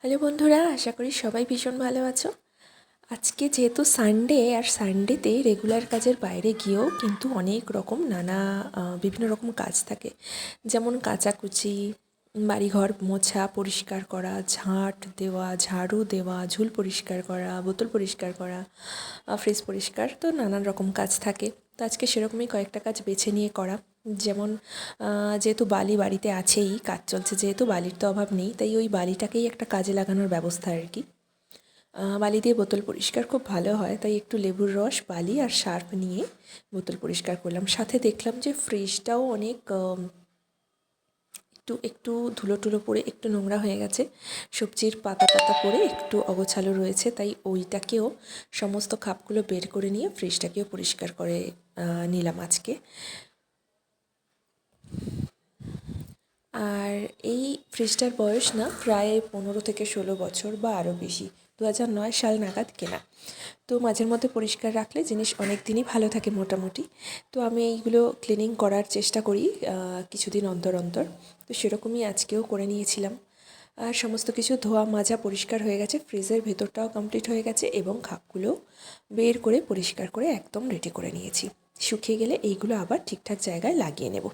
Hello বন্ধুরা, আশা করি সবাই ভীষণ ভালো আছো। আজকে যেহেতু সানডে, আর সানডেতে রেগুলার কাজের বাইরে গিয়েও কিন্তু অনেক রকম বিভিন্ন রকম কাজ থাকে, যেমন কাচাকুচি, বাড়িঘর মোছা, পরিষ্কার করা, ঝাঁট দেওয়া, ঝাড়ু দেওয়া, ঝুল পরিষ্কার করা, বোতল পরিষ্কার করা, ফ্রিজ পরিষ্কার, তো নানান রকম কাজ থাকে। তো আজকে সেরকমই কয়েকটা কাজ বেছে নিয়ে করা। যেমন যেহেতু বালি বাড়িতে আছেই, কাজ চলছে যেহেতু, বালির তো অভাব নেই, তাই ওই বালিটাকেই একটা কাজে লাগানোর ব্যবস্থা আর কি। বালি দিয়ে বোতল পরিষ্কার খুব ভালো হয়, তাই একটু লেবুর রস, বালি আর সার্ফ নিয়ে বোতল পরিষ্কার করলাম। সাথে দেখলাম যে ফ্রিজটাও অনেক একটু একটু ধুলো টুলো পড়ে একটু নোংরা হয়ে গেছে, সবজির পাতা টাতা পড়ে একটু অগোছালো রয়েছে, তাই ওইটাকেও সমস্ত খাপগুলো বের করে নিয়ে ফ্রিজটাকেও পরিষ্কার করে নিলাম আজকে। আর এই ফ্রিজটার বয়স না প্রায় 15 থেকে 16 বছর বা আরও বেশি, 2009 সাল নাগাদ কেনা। তো মাঝের মধ্যে পরিষ্কার রাখলে জিনিস অনেক দিনই ভালো থাকে মোটামুটি। তো আমি এইগুলো ক্লিনিং করার চেষ্টা করি কিছুদিন অন্তর অন্তর। তো সেরকমই আজকেও করে নিয়েছিলাম। আর সমস্ত কিছু ধোয়া মাজা পরিষ্কার হয়ে গেছে, ফ্রিজের ভেতরটাও কমপ্লিট হয়ে গেছে এবং খাপগুলো বের করে পরিষ্কার করে একদম রেডি করে নিয়েছি। শুকিয়ে গেলে এইগুলো আবার ঠিকঠাক জায়গায় লাগিয়ে নেব।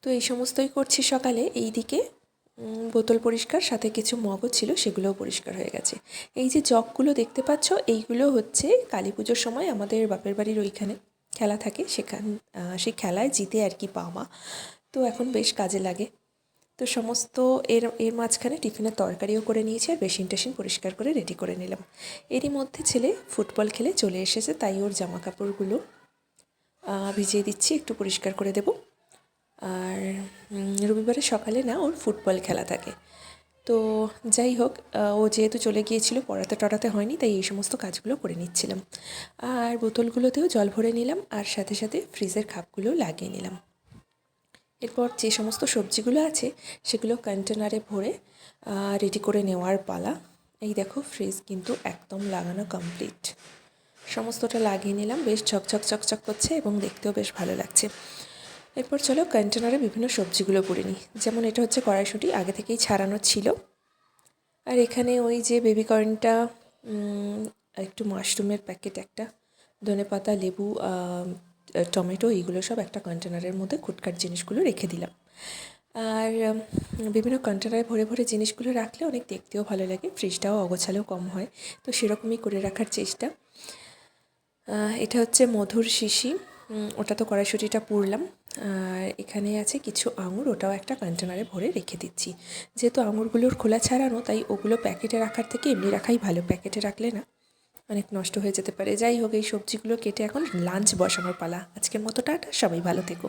তো এই সমস্তই করছি সকালে। এই দিকে বোতল পরিষ্কার, সাথে কিছু মগও ছিল, সেগুলোও পরিষ্কার হয়ে গেছে। এই যে জগগুলো দেখতে পাচ্ছ, এইগুলো হচ্ছে কালী পুজোর সময় আমাদের বাপের বাড়ির ওইখানে খেলা থাকে, সেই খেলায় জিতে আর কি পাওয়া। তো এখন বেশ কাজে লাগে। তো সমস্ত এর এর মাঝখানে টিফিনের তরকারিও করে নিয়েছি, আর বেসিন টেসিন পরিষ্কার করে রেডি করে নিলাম। এরই মধ্যে ছেলে ফুটবল খেলে চলে এসেছে, তাই ওর জামা কাপড়গুলো ভিজিয়ে দিচ্ছি, একটু পরিষ্কার করে দেবো। আর রবিবারে সকালে না ওর ফুটবল খেলা থাকে। তো যাই হোক, ও যেহেতু চলে গিয়েছিল, পড়াতে টড়াতে হয়নি, তাই এই সমস্ত কাজগুলো করে নিচ্ছিলাম। আর বোতলগুলোতেও জল ভরে নিলাম, আর সাথে সাথে ফ্রিজের খাপগুলো লাগিয়ে নিলাম। এরপর যে সমস্ত সবজিগুলো আছে সেগুলো কন্টেনারে ভরে রেডি করে নেওয়ার পালা। এই দেখো, ফ্রিজ কিন্তু একদম লাগানো কমপ্লিট। সমস্তটা লাগিয়ে নিলাম, বেশ ঝকঝক চকচক করছে এবং দেখতেও বেশ ভালো লাগছে। এরপর চলো কন্টেনারে বিভিন্ন সবজিগুলো পুড়ে নিই। যেমন এটা হচ্ছে কড়াইশুঁটি, আগে থেকেই ছাড়ানো ছিল। আর এখানে ওই যে বেবি কর্নটা, একটু মাশরুমের প্যাকেট একটা, ধনেপাতা, লেবু, টমেটো, এইগুলো সব একটা কন্টেনারের মধ্যে খুটখাট জিনিসগুলো রেখে দিলাম। আর বিভিন্ন কন্টেনারে ভরে ভরে জিনিসগুলো রাখলে অনেক দেখতেও ভালো লাগে, ফ্রিজটাও অগোছালেও কম হয়। তো সেরকমই করে রাখার চেষ্টা। এটা হচ্ছে মধুর শিশি, ওটা তো কড়াইশুঁটিটা পুড়লাম। আর এখানে আছে কিছু আঙুর, ওটাও একটা কন্টেনারে ভরে রেখে দিচ্ছি। যেহেতু আঙুরগুলোর খোলা ছাড়ানো, তাই ওগুলো প্যাকেটে রাখার থেকে এমনি রাখাই ভালো। প্যাকেটে রাখলে না অনেক নষ্ট হয়ে যেতে পারে। যাই হোক, এই সবজিগুলো কেটে এখন লাঞ্চ বসানোর পালা। আজকের মতো টাটা, সবাই ভালো থেকো।